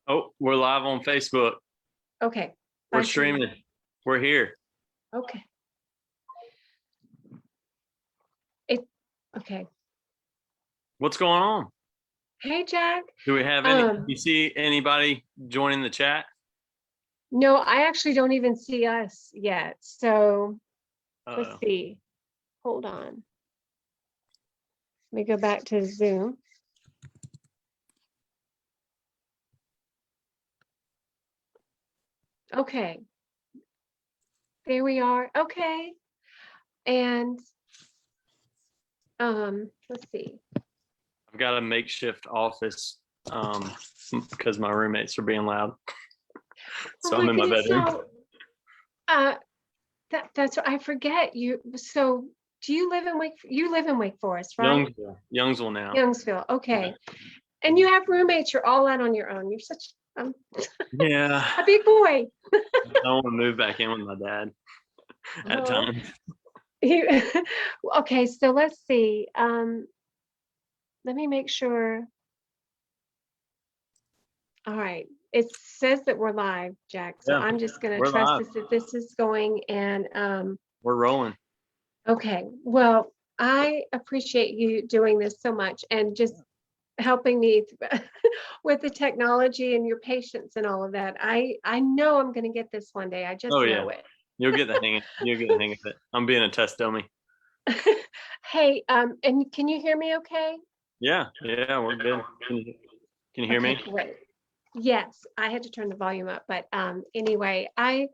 Oh, we're live on Facebook. Okay. We're Bye, Sue. streaming. We're here. Okay. Okay. What's going on? Hey, Jack. Do we have you see anybody joining the chat? No, I actually don't even see us yet. So let's Uh-oh. see. Hold on. Let me go back to Zoom. Okay. There we are. Okay. And let's see. I've got a makeshift office because my roommates are being loud. So Oh I'm my in my goodness. bedroom. So that's what I forget you. So do you live in Wake Forest, right? Youngsville now. Youngsville. Okay. And you have roommates, you're all out on your own. You're such Yeah. a big boy. I want to move back in with my dad at times. Okay, so let's see. Let me make sure. All right. It says that we're live, Jack. So Yeah, I'm just gonna we're trust live. this is going and We're rolling. okay. Well, I appreciate you doing this so much and just helping me with the technology and your patience and all of that. I know I'm gonna get this one day. I just Oh yeah. know it. You'll get the hang of it. I'm being a test dummy. Hey, and can you hear me okay? Yeah, we're good. Can you hear Okay, me? great. Yes, I had to turn the volume up, but anyway, I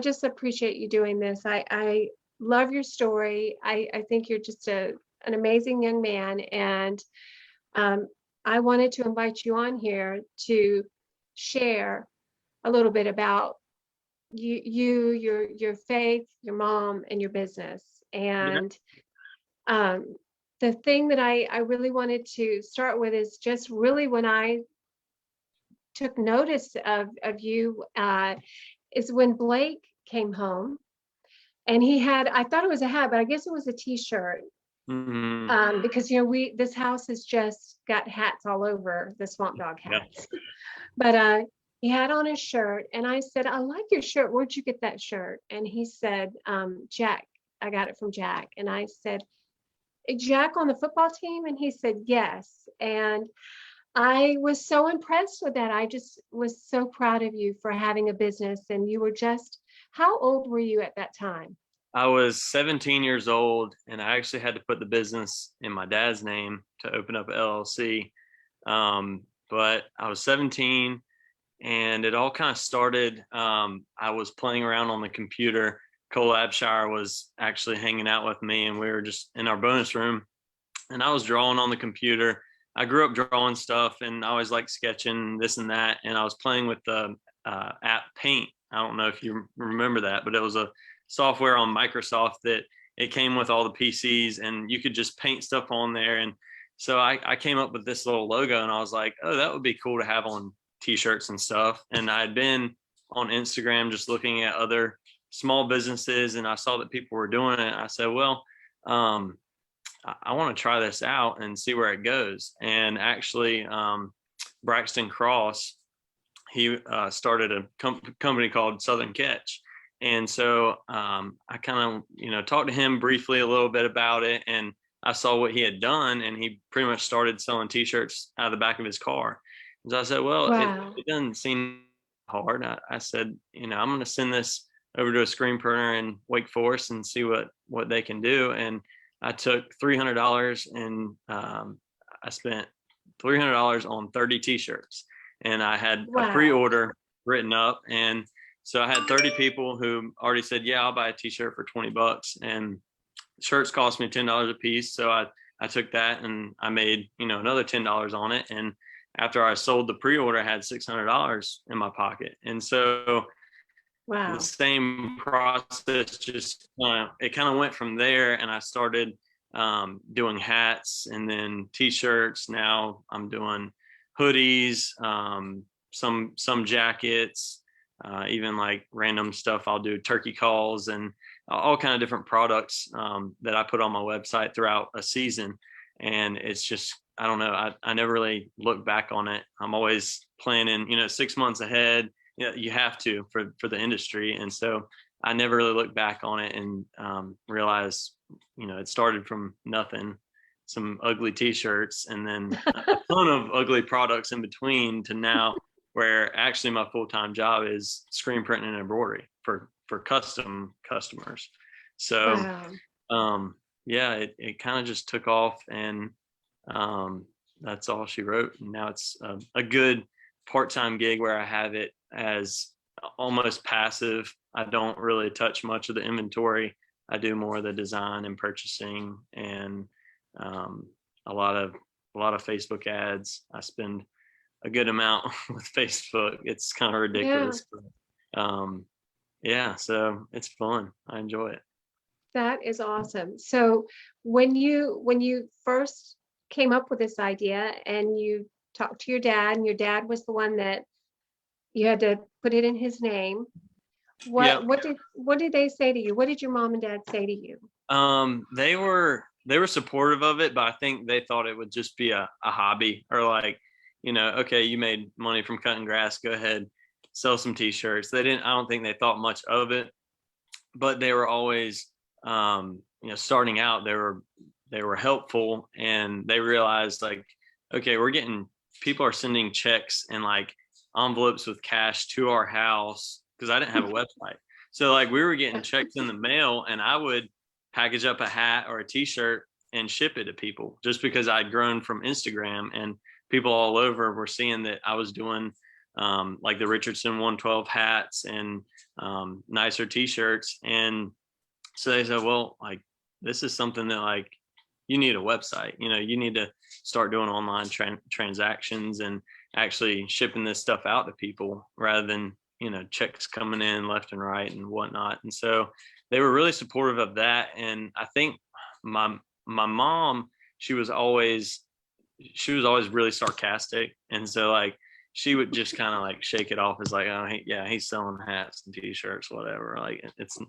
just appreciate you doing this. I love your story. I think you're just an amazing young man, and um, I wanted to invite you on here to share a little bit about your faith, your mom, and your business. Yeah. And um, the thing that I really wanted to start with is just really when I took notice of you is when Blake came home and he had, I thought it was a hat, but I guess it was a t-shirt. Because this house has just got hats all over, the Swamp Dog hats. Yeah. But he had on his shirt and I said, I like your shirt. Where'd you get that shirt? And he said, Jack, I got it from Jack. And I said, Jack on the football team? And he said, yes. And I was so impressed with that. I just was so proud of you for having a business. And you were just, how old were you at that time? I was 17 years old, and I actually had to put the business in my dad's name to open up an LLC. But I was 17, and it all kind of started. I was playing around on the computer. Cole Abshire was actually hanging out with me, and we were just in our bonus room, and I was drawing on the computer. I grew up drawing stuff, and I always liked sketching this and that. And I was playing with the app Paint. I don't know if you remember that, but it was a software on Microsoft that it came with all the PCs, and you could just paint stuff on there. And so I came up with this little logo, and I was like, oh, that would be cool to have on t-shirts and stuff. And I had been on Instagram just looking at other small businesses, and I saw that people were doing it. I said, well, I want to try this out and see where it goes. And actually, Braxton Cross, he started a company called Southern Catch. And so I kind of, talked to him briefly a little bit about it. And I saw what he had done, and he pretty much started selling t-shirts out of the back of his car. And so I said, well, Wow. it doesn't seem hard. I said, I'm going to send this over to a screen printer in Wake Forest and see what they can do. And I took $300 and I spent $300 on 30 t-shirts, and I had a pre-order written up. And so I had 30 people who already said, yeah, I'll buy a t-shirt for $20. And shirts cost me $10 a piece. So I took that and I made, another $10 on it. And after I sold the pre-order, I had $600 in my pocket. And so the same process, just it kind of went from there. And I started doing hats and then t-shirts. Now I'm doing hoodies, some jackets, even like random stuff. I'll do turkey calls and all kind of different products that I put on my website throughout a season. And it's just I don't know. I never really look back on it. I'm always planning, 6 months ahead. You have to for the industry. And so I never really look back on it and realize, it started from nothing, some ugly t-shirts, and then a ton of ugly products in between to now where actually my full-time job is screen printing and embroidery for custom customers. So Wow. yeah, it kind of just took off, and that's all she wrote. And now it's a good part-time gig where I have it as almost passive. I don't really touch much of the inventory. I do more of the design and purchasing, and um, a lot of Facebook ads. I spend a good amount with Facebook. It's kind of Yeah, ridiculous, but yeah, so it's fun. I enjoy it. that is awesome. So when you first came up with this idea and you talked to your dad, and your dad was the one that you had to put it in his name, Yeah. what did they say to you? What did your mom and dad say to you? They were supportive of it, but I think they thought it would just be a hobby, or like, okay, you made money from cutting grass, go ahead, sell some t-shirts. I don't think they thought much of it, but they were always, starting out, they were helpful, and they realized, like, okay, people are sending checks and like envelopes with cash to our house, because I didn't have a website. So like we were getting checks in the mail, and I would package up a hat or a t-shirt and ship it to people, just because I'd grown from Instagram, and people all over were seeing that I was doing like the Richardson 112 hats and nicer t-shirts. And so they said, well, like, this is something that, like, you need a website, you need to start doing online transactions and actually shipping this stuff out to people, rather than, checks coming in left and right and whatnot. And so they were really supportive of that. And I think my mom, she was always really sarcastic. And so like she would just kind of like shake it off as like, oh, yeah, he's selling hats and t-shirts, whatever. Like it's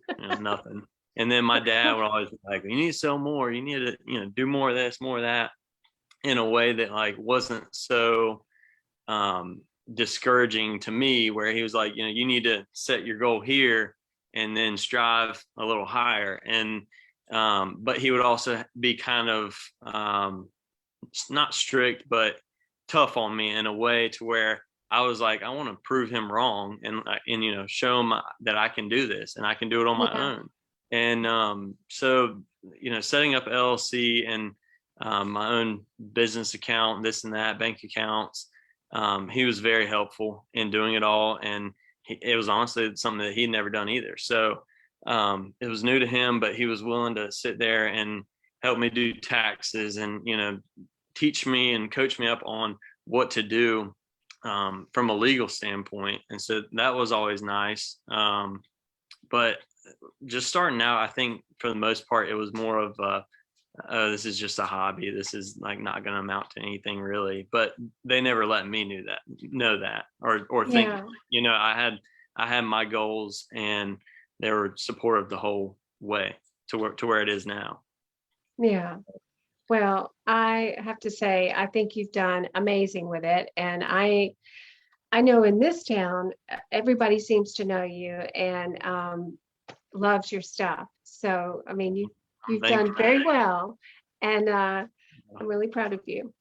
nothing. And then my dad would always be like, you need to sell more. You need to, do more of this, more of that, in a way that like wasn't so um, discouraging to me, where he was like, you need to set your goal here and then strive a little higher. And but he would also be kind of not strict, but tough on me in a way to where I was like, I want to prove him wrong, and show him that I can do this and I can do it on my Yeah. own. And so setting up LLC and my own business account, this and that, bank accounts. He was very helpful in doing it all, and it was honestly something that he'd never done either. So it was new to him, but he was willing to sit there and help me do taxes, and teach me and coach me up on what to do from a legal standpoint. And so that was always nice. But just starting out, I think for the most part, it was more of oh, this is just a hobby. This is like not going to amount to anything really. But they never let me know that, or think, Yeah. I had my goals, and they were supportive the whole way to where it is now. Yeah. Well, I have to say, I think you've done amazing with it. And I know in this town, everybody seems to know you and loves your stuff. So, I mean, you've Thank done very well, and I'm really proud of you.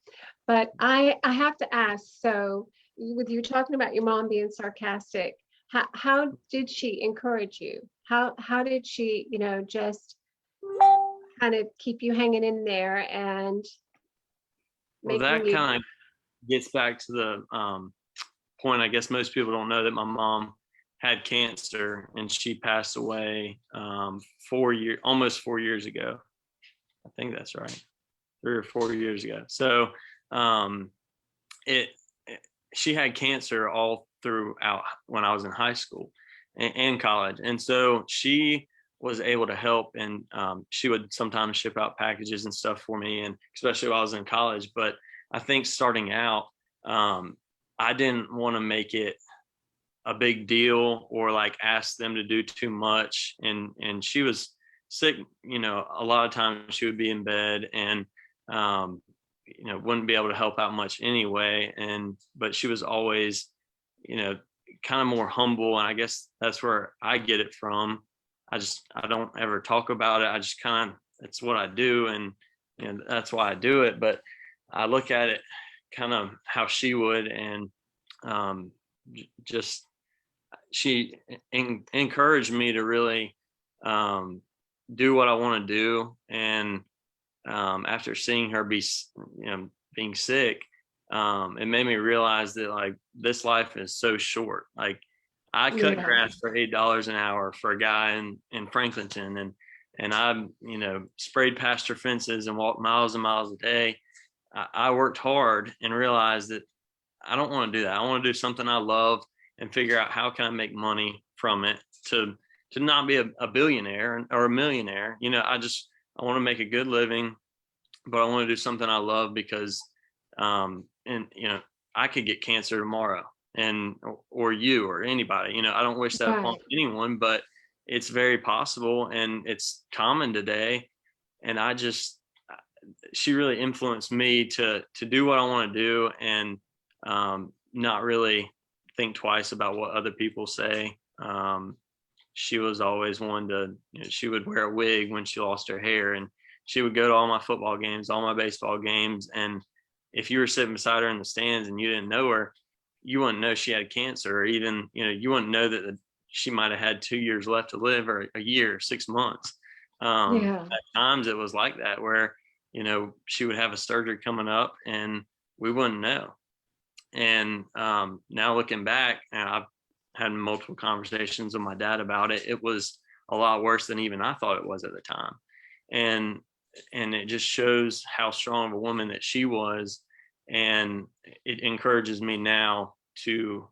But I have to ask, so with you talking about your mom being sarcastic, how did she encourage you? How did she, just kind of keep you hanging in there and Well, making that you? kind of gets back to the point. I guess most people don't know that my mom had cancer, and she passed away almost 4 years ago. I think that's right, 3 or 4 years ago. So um, it, she had cancer all throughout when I was in high school and college, and so she was able to help, and she would sometimes ship out packages and stuff for me, and especially while I was in college. But I think starting out, um, I didn't want to make it a big deal or like ask them to do too much. And she was sick, a lot of times she would be in bed, and wouldn't be able to help out much anyway. But she was always, kind of more humble. And I guess that's where I get it from. I don't ever talk about it. I just it's what I do. And that's why I do it. But I look at it kind of how she would. And just, she encouraged me to really do what I want to do. And after seeing her being sick, it made me realize that like this life is so short. Like I cut Yeah. grass for $8 an hour for a guy in Franklinton, and I sprayed pasture fences and walked miles and miles a day. I worked hard and realized that I don't want to do that. I want to do something I love and figure out how can I make money from it to not be a billionaire or a millionaire. I want to make a good living, but I want to do something I love because, and I could get cancer tomorrow, and or you or anybody. I don't wish that upon Right. anyone, but it's very possible and it's common today. And she really influenced me to do what I want to do, and not really think twice about what other people say. She was always one to, she would wear a wig when she lost her hair, and she would go to all my football games, all my baseball games. And if you were sitting beside her in the stands and you didn't know her, you wouldn't know she had cancer, or even, you wouldn't know that she might have had 2 years left to live, or a year, 6 months. Yeah. At times it was like that, where, she would have a surgery coming up and we wouldn't know. And now looking back, and I've had multiple conversations with my dad about it, it was a lot worse than even I thought it was at the time. And it just shows how strong of a woman that she was. And it encourages me now to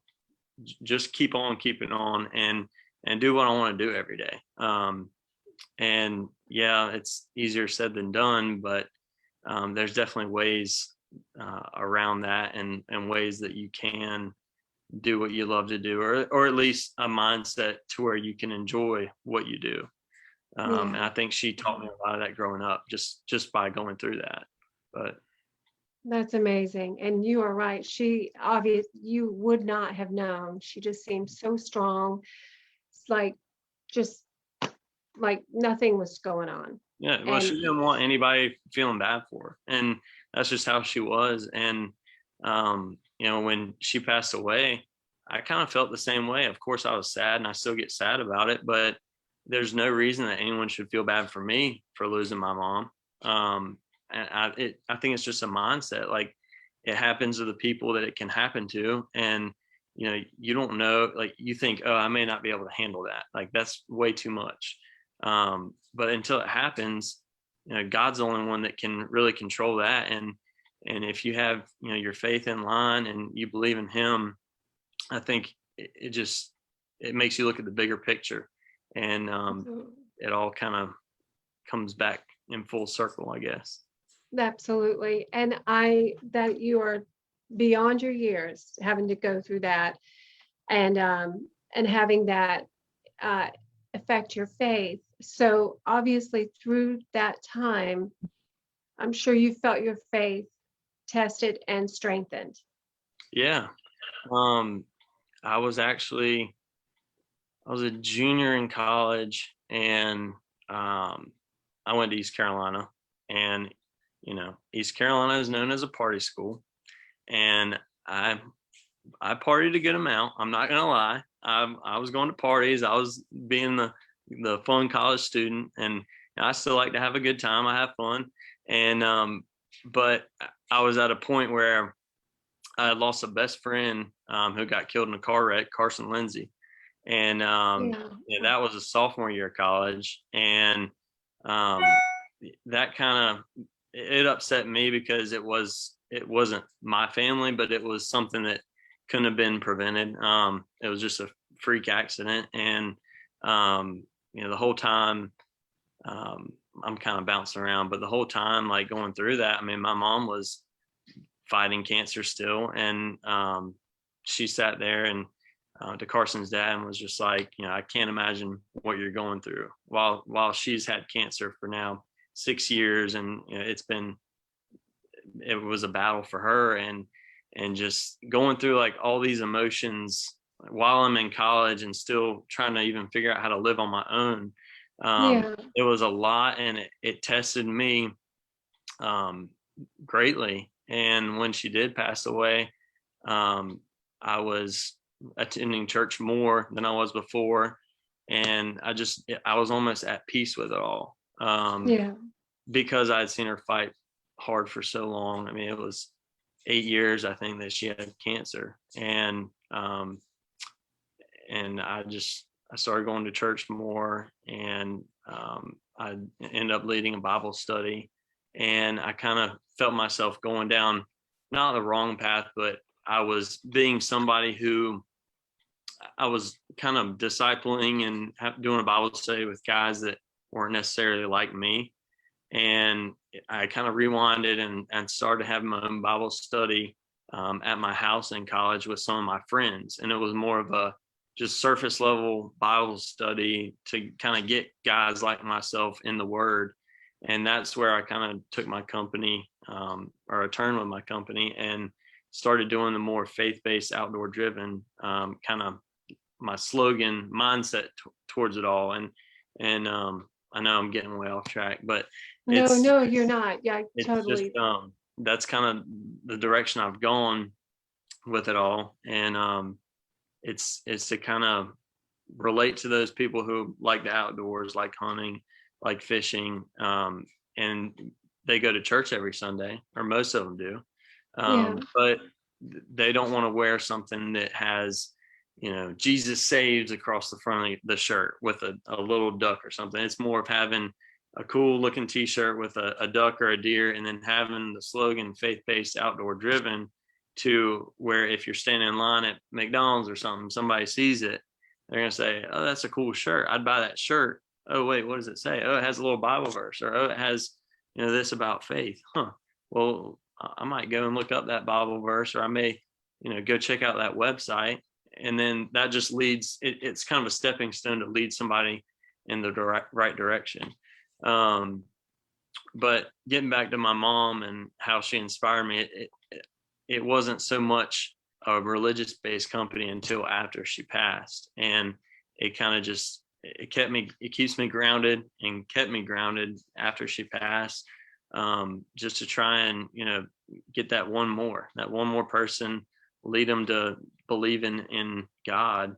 just keep on keeping on and do what I want to do every day. And yeah, it's easier said than done, but there's definitely ways around that, and ways that you can do what you love to do, or at least a mindset to where you can enjoy what you do. And Yeah. I think she taught me a lot of that growing up, just by going through that. But That's amazing. And you are right. You would not have known. She just seemed so strong. It's like, just like nothing was going on. yeah, well, she And didn't want anybody feeling bad for her, and that's just how she was. And when she passed away, I kind of felt the same way. Of course, I was sad, and I still get sad about it, but there's no reason that anyone should feel bad for me for losing my mom. And I think it's just a mindset. Like, it happens to the people that it can happen to, and you don't know. Like, you think, oh, I may not be able to handle that. Like, that's way too much. But until it happens, God's the only one that can really control that. And if you have your faith in line and you believe in Him, I think it makes you look at the bigger picture, and it all kind of comes back in full circle, I guess. absolutely. And that you are beyond your years having to go through that, and having that uh, affect your faith. So obviously through that time, I'm sure you felt your faith tested and strengthened. Yeah. Um, I was actually I was a junior in college, and I went to East Carolina, and East Carolina is known as a party school, and I partied a good amount. I'm not gonna lie. I was going to parties. I was being the fun college student, and I still like to have a good time. I have fun, and but I was at a point where I had lost a best friend who got killed in a car wreck, Carson Lindsay, and Yeah. yeah, that was a sophomore year of college, and um, that kind of it upset me because it wasn't my family, but it was something that couldn't have been prevented. It was just a freak accident, and the whole time I'm kind of bouncing around, but the whole time, like, going through that, I mean, my mom was fighting cancer still, and she sat there and to Carson's dad and was just like, I can't imagine what you're going through, while she's had cancer for now 6 years, and it's been it was a battle for her, and just going through like all these emotions while I'm in college and still trying to even figure out how to live on my own. Yeah. It was a lot, and it tested me um, greatly. And when she did pass away, um, I was attending church more than I was before, and I was almost at peace with it all, Yeah. because I had seen her fight hard for so long. I mean, it was 8 years, I think, that she had cancer, and I started going to church more, and I ended up leading a Bible study, and I kind of felt myself going down not the wrong path, but I was being somebody who I was kind of discipling and doing a Bible study with guys that weren't necessarily like me. And I kind of rewinded and started having my own Bible study at my house in college with some of my friends. And it was more of a just surface level Bible study to kind of get guys like myself in the Word. And that's where I kind of took my company, or a turn with my company, and started doing the more faith based, outdoor driven kind of my slogan mindset towards it all. And I know I'm getting way off track, but No, it's no, you're not. Yeah, it's just totally. that's kind of the direction I've gone with it all. And it's to kind of relate to those people who like the outdoors, like hunting, like fishing, and they go to church every Sunday, or most of them do, Yeah. but they don't want to wear something that has, Jesus saves across the front of the shirt with a little duck or something. It's more of having a cool looking t-shirt with a duck or a deer, and then having the slogan faith-based, outdoor driven, to where if you're standing in line at McDonald's or something, somebody sees it, they're going to say, oh, that's a cool shirt, I'd buy that shirt. Oh wait, what does it say? Oh, it has a little Bible verse, or oh, it has, this about faith. Well, I might go and look up that Bible verse, or I may, go check out that website. And then that just it's kind of a stepping stone to lead somebody in the right direction. Um, but getting back to my mom and how she inspired me, it wasn't so much a religious based company until after she passed. And it kind of just, it keeps me grounded, and kept me grounded after she passed, just to try and, get that one more person, lead them to believe in God.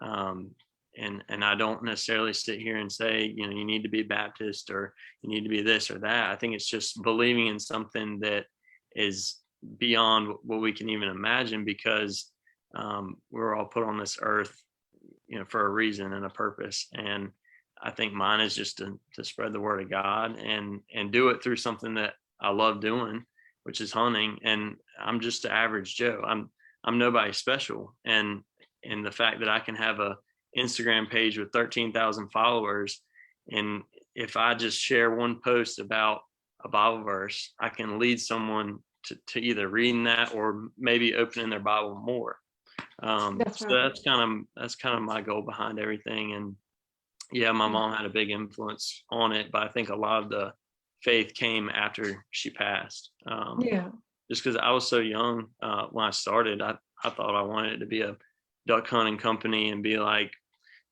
Um, and I don't necessarily sit here and say, you need to be Baptist, or you need to be this or that. I think it's just believing in something that is beyond what we can even imagine, because we're all put on this earth, for a reason and a purpose. And I think mine is just to spread the word of God, and do it through something that I love doing, which is hunting. And I'm just the average Joe. I'm nobody special. And the fact that I can have a Instagram page with 13,000 followers, and if I just share one post about a Bible verse, I can lead someone to either reading that, or maybe opening their Bible more. That's So right. that's kind of my goal behind everything. And yeah, my Yeah. mom had a big influence on it, but I think a lot of the faith came after she passed. Yeah. Just because I was so young when I started, I thought I wanted it to be a duck hunting company and be like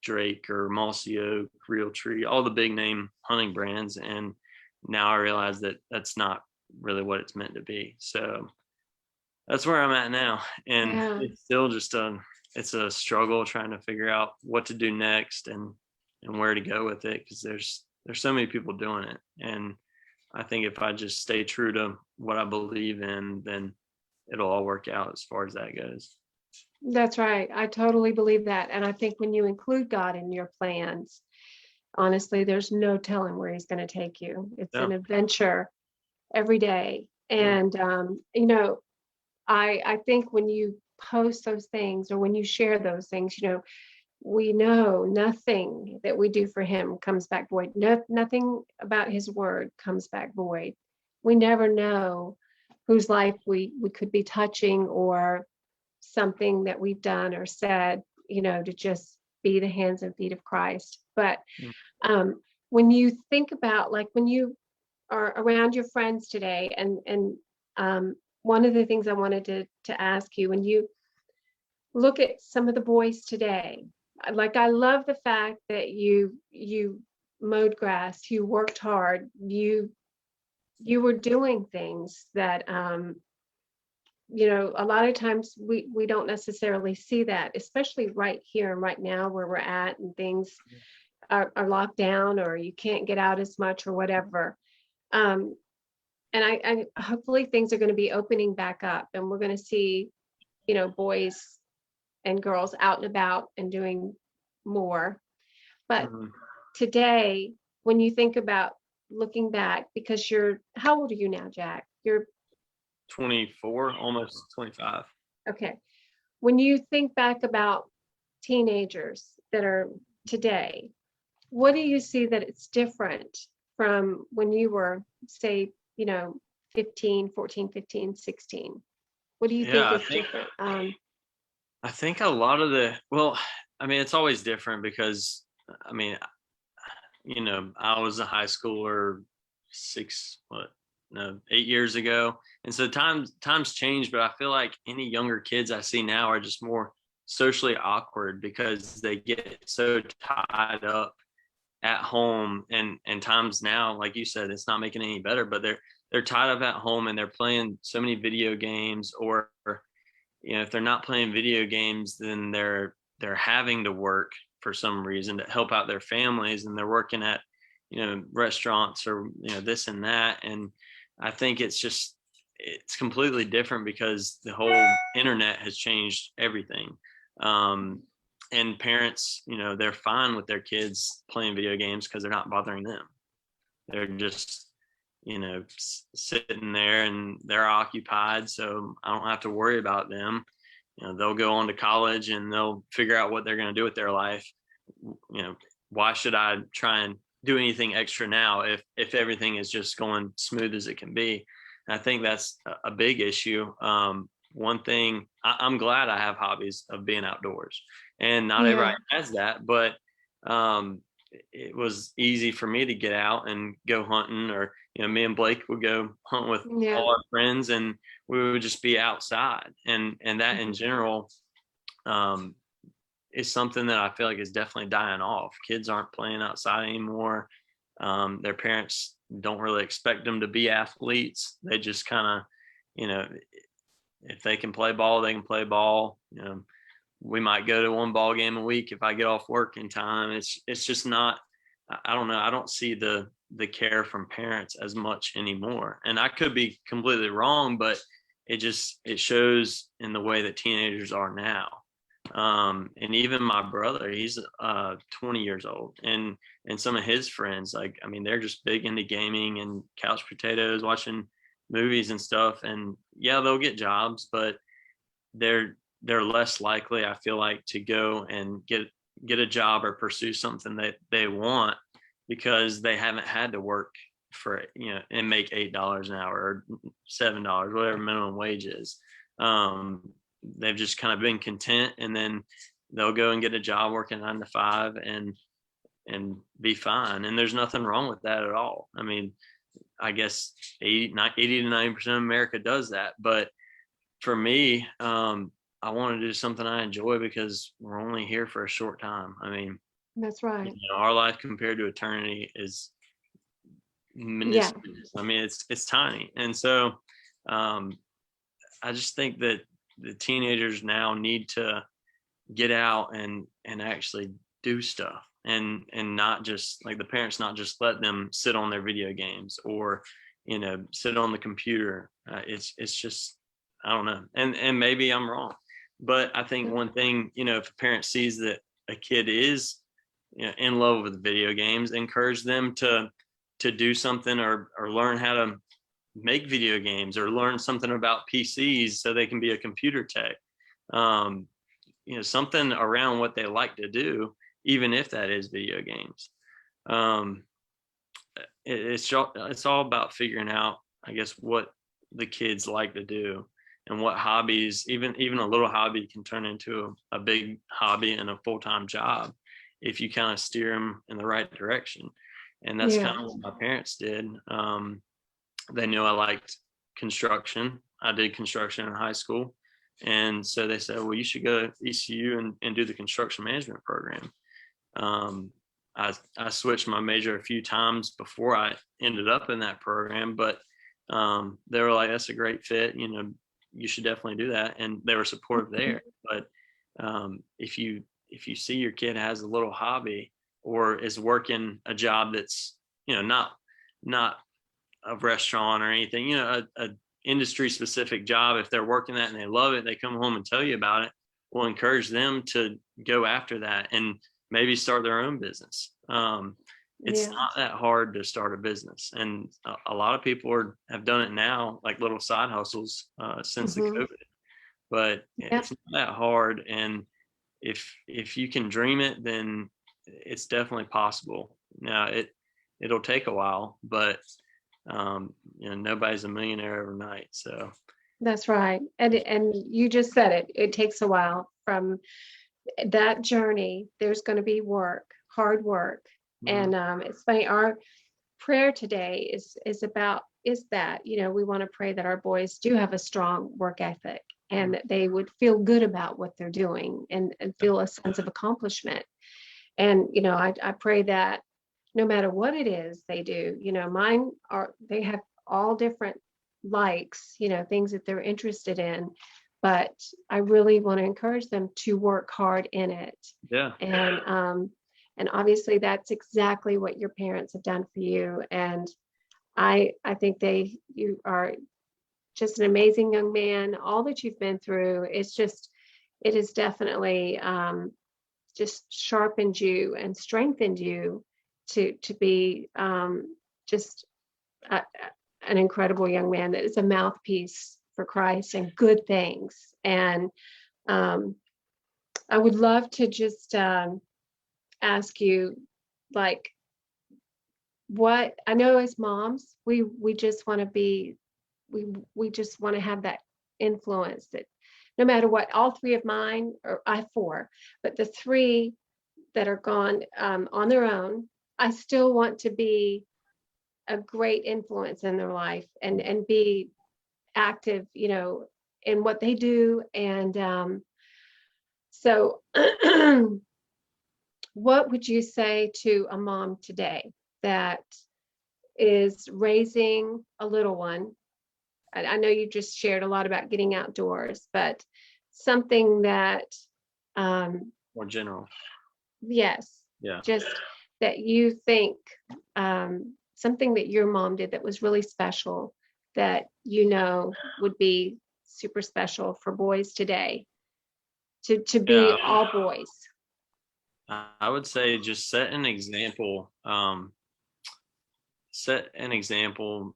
Drake or Mossy Oak, Realtree, all the big name hunting brands. And now I realize that that's not really what it's meant to be. So that's where I'm at now. And Yeah. it's still just it's a struggle trying to figure out what to do next, and where to go with it, because there's so many people doing it. And I think if I just stay true to what I believe in, then it'll all work out as far as that goes. That's right. I totally believe that. And I think when you include God in your plans, honestly, there's no telling where he's going to take you. It's Yeah. an adventure every day. Yeah. And I think when you post those things, or when you share those things, we know nothing that we do for him comes back void. No, nothing about his word comes back void. We never know whose life we could be touching, or something that we've done or said, to just be the hands and feet of Christ. But Mm. when you think about, like, when you are around your friends today, and One of the things I wanted to ask you, when you look at some of the boys today, like I love the fact that you mowed grass, you worked hard, you were doing things that a lot of times we don't necessarily see that, especially right here and right now where we're at, and things are locked down or you can't get out as much or whatever. Um, and I hopefully things are going to be opening back up, and we're going to see, boys and girls out and about and doing more. But Mhm. today, when you think about looking back, because how old are you now, Jack? You're 24, almost 25. okay. When you think back about teenagers that are today, what do you see that it's different from when you were, say, 15, 14, 15, 16? What do you think Yeah, is different? I think a lot of well, I mean, it's always different because, I mean, I was a high schooler six, what, no, 8 years ago. And so times change, but I feel like any younger kids I see now are just more socially awkward because they get so tied up at home, and times now, like you said, it's not making it any better, but they're tied up at home and they're playing so many video games, or if they're not playing video games, then they're having to work for some reason to help out their families, and they're working at restaurants or this and that. And I think it's completely different because the whole internet has changed everything. um, and parents, they're fine with their kids playing video games because they're not bothering them. They're just sitting there and they're occupied, so I don't have to worry about them. They'll go on to college and they'll figure out what they're going to do with their life. Why should I try and do anything extra now if everything is just going smooth as it can be? And I think that's a big issue. One thing, I'm glad I have hobbies of being outdoors, and not Yeah, everybody has that, but um, it was easy for me to get out and go hunting, or me and Blake would go hunt with yeah, all our friends, and we would just be outside. And that in mhm, general um, is something that I feel like is definitely dying off. Kids aren't playing outside anymore. Their parents don't really expect them to be athletes. They just kind of, you know, if they can play ball, they can play ball. We might go to one ball game a week if I get off work in time. It's just not. I don't know. I don't see the care from parents as much anymore, and I could be completely wrong, but it shows in the way that teenagers are now. And even my brother, he's 20 years old, and some of his friends, like, I mean, they're just big into gaming and couch potatoes, watching movies and stuff. And yeah, they'll get jobs, but they're less likely, I feel like, to go and get a job or pursue something that they want because they haven't had to work for and make $8 an hour or $7, whatever minimum wage is. They've just kind of been content, and then they'll go and get a job working 9 to 5 and be fine. And there's nothing wrong with that at all. I mean, I guess 80 to 90% of America does that, but for me, I want to do something I enjoy because we're only here for a short time. I mean, that's right. our life compared to eternity is Yeah, minuscule. I mean, it's tiny. And so um, I just think that the teenagers now need to get out and actually do stuff, and not just, like, the parents not just let them sit on their video games or sit on the computer. It's just, I don't know, and maybe I'm wrong, but I think yeah, one thing, if a parent sees that a kid is in love with video games, encourage them to do something, or learn how to make video games, or learn something about PCs so they can be a computer tech. um, something around what they like to do, even if that is video games. um it's all about figuring out, I guess, what the kids like to do, and what hobbies, even a little hobby can turn into a big hobby and a full-time job if you kind of steer them in the right direction. And that's kind yeah, of what my parents did. They knew I liked construction. I did construction in high school. And so they said, well, you should go to ECU and do the construction management program. Um, I switched my major a few times before I ended up in that program, but they were like, that's a great fit. You know, you should definitely do that. And they were supportive there. But if you see your kid has a little hobby or is working a job that's, you know, not a restaurant or anything, you know, a industry specific job, if they're working that and they love it, they come home and tell you about it, we'll encourage them to go after that and maybe start their own business. It's Yeah. not that hard to start a business, and a lot of people have done it now, like little side hustles since the COVID. But Yeah. it's not that hard, and if you can dream it, then it's definitely possible. Now it'll take a while, but you know, nobody's a millionaire overnight. So That's right. And you just said it. It takes a while. From that journey, there's going to be work, hard work. And it's funny, our prayer today is that, you know, we want to pray that our boys do have a strong work ethic and that they would feel good about what they're doing and feel a sense of accomplishment. And, you know, I pray that no matter what it is they do, you know, they have all different likes, you know, things that they're interested in, but I really want to encourage them to work hard in it. yeah. And obviously that's exactly what your parents have done for you. And I think you are just an amazing young man. All that you've been through, it has definitely just sharpened you and strengthened you to be just an incredible young man that is a mouthpiece for Christ and good things. And I would love to just ask you, like, what I know as moms, we just want to be, we just want to have that influence that no matter what, all three of mine, or I have four, but the three that are gone on their own, I still want to be a great influence in their life and be active, you know, in what they do. And so what would you say to a mom today that is raising a little one? I know you just shared a lot about getting outdoors, but something that More general. yes, Yeah. just that you think something that your mom did that was really special, that you know would be super special for boys today, to be Yeah. all boys. I would say just set an example. Set an example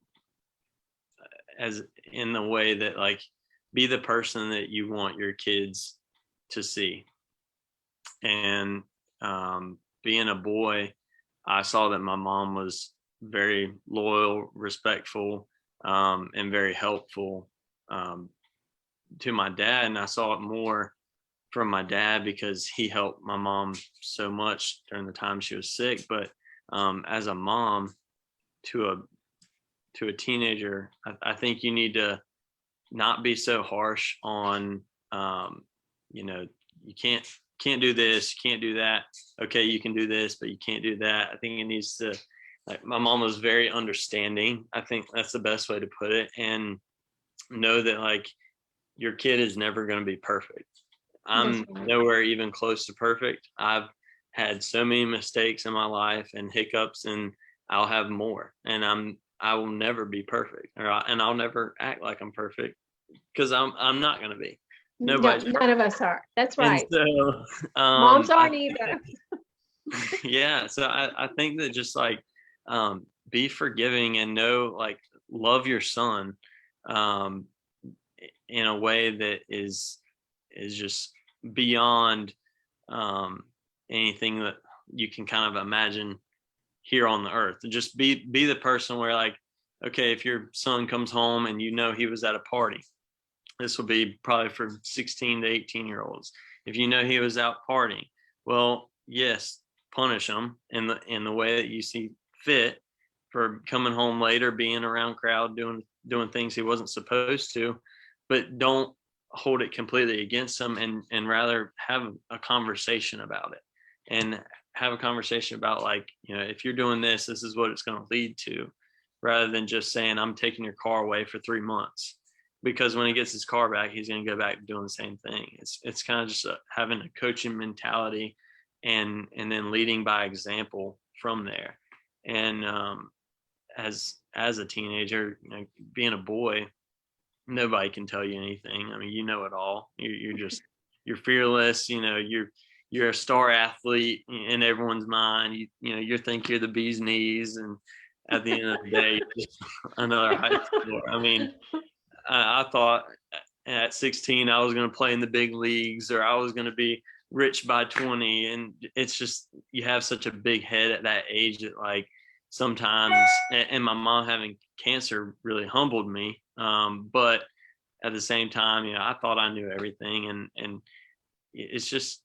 as in the way that, like, be the person that you want your kids to see. And being a boy, I saw that my mom was very loyal, respectful, and very helpful to my dad. And I saw it more from my dad because he helped my mom so much during the time she was sick. But as a mom to a teenager, I think you need to not be so harsh on, you know, you can't do this, you can't do that. Okay, you can do this, but you can't do that. I think it needs to, like, my mom was very understanding. I think that's the best way to put it. And know that, like, your kid is never going to be perfect. I'm nowhere even close to perfect. I've had so many mistakes in my life and hiccups, and I'll have more. And I will never be perfect, and I'll never act like I'm perfect because I'm not going to be. Nobody's No, none of us are. That's and right. so, Moms aren't either. yeah. So I think that just, like, be forgiving and know, like, love your son um, in a way that is just beyond anything that you can kind of imagine here on the earth. And just be the person where, like, okay, if your son comes home and you know he was at a party, this will be probably for 16 to 18-year-olds. If you know he was out partying, well, yes, punish him in the way that you see fit, for coming home later, being around crowd, doing things he wasn't supposed to, but don't hold it completely against him, and rather have a conversation about it, and have a conversation about, like, if you're doing this, this is what it's going to lead to, rather than just saying, I'm taking your car away for 3 months, because when he gets his car back, he's going to go back to doing the same thing. It's kind of just having a coaching mentality, and then leading by example from there. And as a teenager, being a boy, nobody can tell you anything. I mean, you know it all. You're fearless. You're a star athlete in everyone's mind. You think you're the bee's knees, and at the end of the day, you're just another high schooler. I mean, I thought at 16 I was going to play in the big leagues, or I was going to be rich by 20, and it's just, you have such a big head at that age that, like, sometimes, and my mom having cancer really humbled me, but at the same time, I thought I knew everything, and it's just,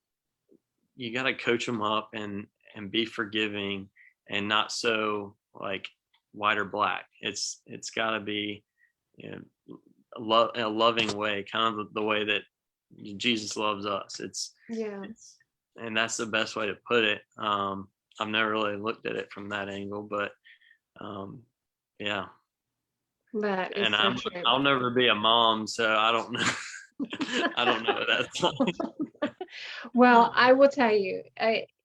you got to coach them up, and be forgiving, and not so, like, white or black. It's got to be, a loving way, kind of the way that Jesus loves us. And that's the best way to put it. I've never really looked at it from that angle, but yeah. That is And so true. I'll never be a mom, so I don't know. I don't know what that's like. Well, I will tell you,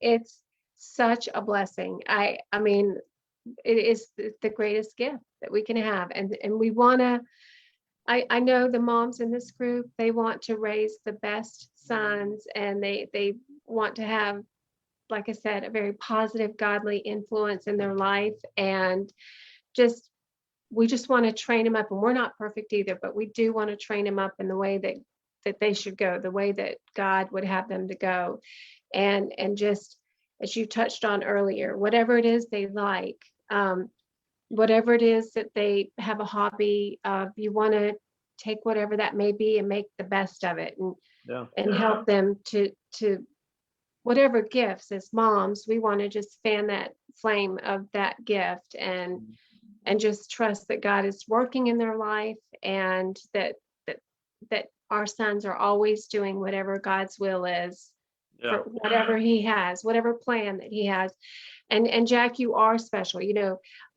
it's such a blessing. I mean, it is the greatest gift that we can have, and we want to. I know the moms in this group, they want to raise the best sons, and they want to have, like I said, a very positive, godly influence in their life, and we just want to train them up. And we're not perfect either, but we do want to train them up in the way that they should go, the way that God would have them to go. And just as you touched on earlier, whatever it is they like, whatever it is that they have a hobby of, you want to take whatever that may be and make the best of it, and help them to whatever gifts. As moms, we want to just fan that flame of that gift, and just trust that God is working in their life, and that our sons are always doing whatever God's will is, for whatever he has, whatever plan that he has. And Jack, you are special.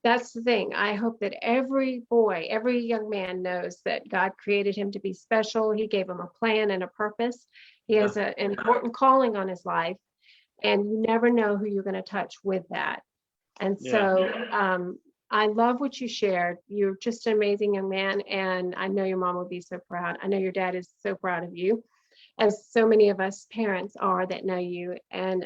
That's the thing. I hope that every boy, every young man knows that God created him to be special. He gave him a plan and a purpose. He has an important calling on his life, and you never know who you're going to touch with that. And so I love what you shared. You're just an amazing young man, and I know your mom will be so proud. I know your dad is so proud of you, as so many of us parents are that know you. And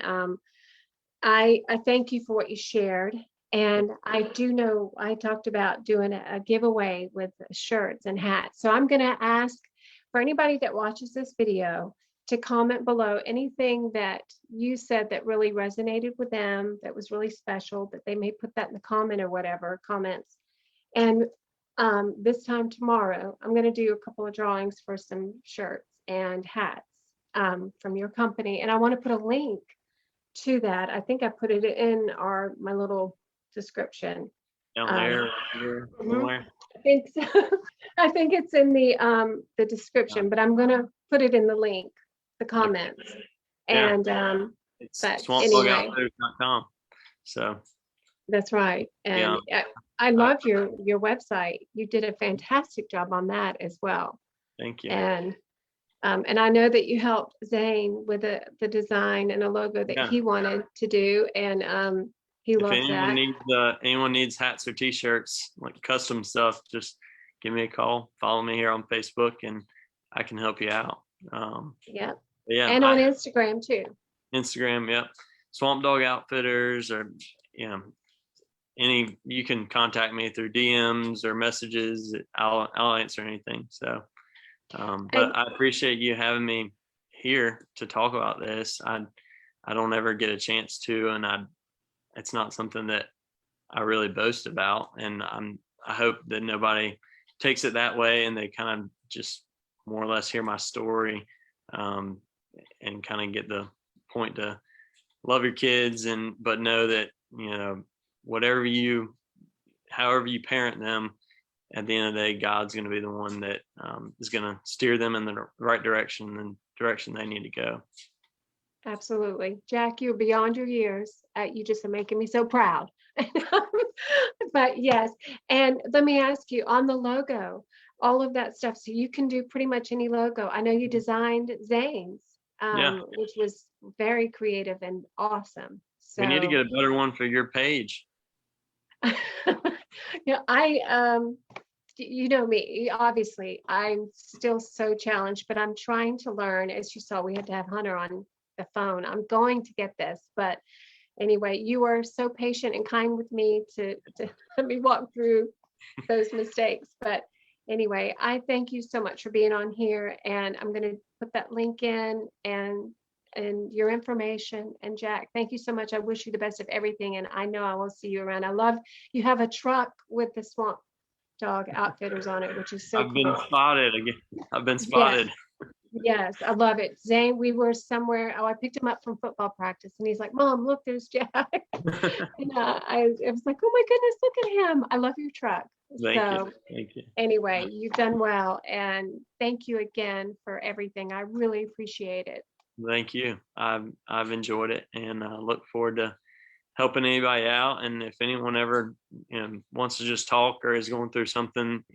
I thank you for what you shared. And I do know I talked about doing a giveaway with shirts and hats. So I'm going to ask for anybody that watches this video to comment below anything that you said that really resonated with them, that was really special, that they may put that in the comment or whatever comments. And this time tomorrow, I'm going to do a couple of drawings for some shirts and hats from your company. And I want to put a link to that. I think I put it in my little description. Down there, somewhere. I think so. I think it's in the description, but I'm going to put it in the link, the comments. And it's but anyway, swampdogoutfitters.com. So that's right. And I love your website. You did a fantastic job on that as well. Thank you. And I know that you helped Zane with the design and a logo that he wanted to do, and he loves that. If anyone needs hats or t-shirts, like custom stuff, just give me a call. Follow me here on Facebook, and I can help you out. And on Instagram too. Instagram, Swamp Dog Outfitters, or you can contact me through DMs or messages. I'll answer anything. So, but I appreciate you having me here to talk about this. I don't ever get a chance to, and it's not something that I really boast about. And I hope that nobody takes it that way, and they kind of just more or less hear my story, and kind of get the point to love your kids, but know that, whatever you however you parent them, at the end of the day, God's going to be the one that is going to steer them in the right direction and direction they need to go. Absolutely. Jack, you're beyond your years. You just are making me so proud. But yes, and let me ask you on the logo, all of that stuff. So you can do pretty much any logo. I know you designed Zane's, Yeah, which was very creative and awesome. we need to So get a better one for your page. yeah, you know me, obviously, I'm still so challenged, but I'm trying to learn. As you saw, we had to have Hunter on the phone. I'm going to get this, but anyway, you are so patient and kind with me to let me walk through those mistakes. But anyway, I thank you so much for being on here, and I'm going to put that link in and your information. And Jack, thank you so much. I wish you the best of everything, and I know I will see you around. I love you have a truck with the Swamp Dog Outfitters on it, which is so I've been cool. spotted again. I've been Yes, spotted. yes, I love it. Zane, we were somewhere. Oh, I picked him up from football practice, and he's like, "Mom, look, there's Jack." And I was like, "Oh my goodness, look at him! I love your truck." Thank you. So Thank you. anyway, you've done well, and thank you again for everything. I really appreciate it. Thank you. I've enjoyed it, and look forward to helping anybody out. And if anyone ever wants to just talk or is going through something,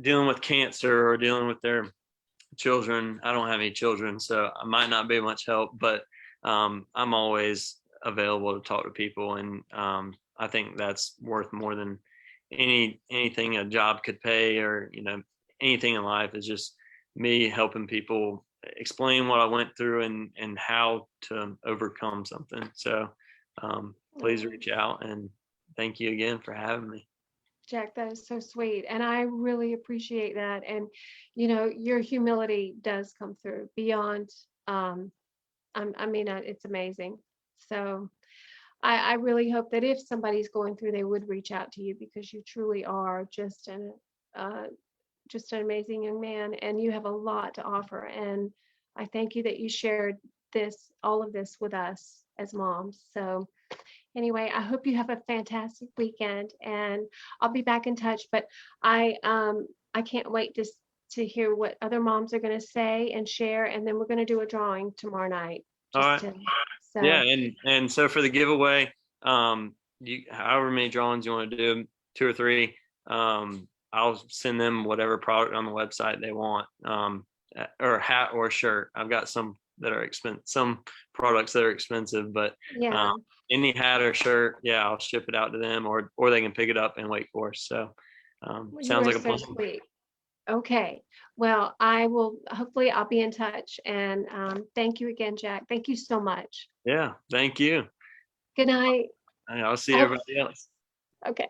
dealing with cancer or dealing with their children, I don't have any children, so I might not be much help, but I'm always available to talk to people, and I think that's worth more than anything a job could pay, or anything in life. Is just me helping people explain what I went through and how to overcome something. So please reach out, and thank you again for having me. Jack, that is so sweet. And I really appreciate that. And, your humility does come through beyond, it's amazing. So I really hope that if somebody's going through, they would reach out to you, because you truly are just an amazing young man, and you have a lot to offer. And I thank you that you shared all of this with us as moms. So anyway, I hope you have a fantastic weekend, and I'll be back in touch. But I can't wait to hear what other moms are going to say and share, and then we're going to do a drawing tomorrow night. All right. So Yeah, and so for the giveaway, you however many drawings you want to do, 2 or 3, I'll send them whatever product on the website they want, or a hat or a shirt. I've got some that are expensive, some products that are expensive, but yeah, any hat or shirt, yeah, I'll ship it out to them, or they can pick it up in Wake Forest. So you sounds are like a so plan. sweet. Okay, well, I will. Hopefully, I'll be in touch. And thank you again, Jack. Thank you so much. Yeah, thank you. Good night. I'll see I hope- everybody else. Okay,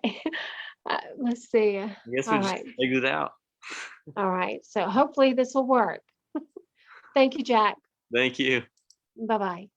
let's see. I guess we All just right, figured it out. all right. So hopefully this will work. Thank you, Jack. Thank you. Bye bye.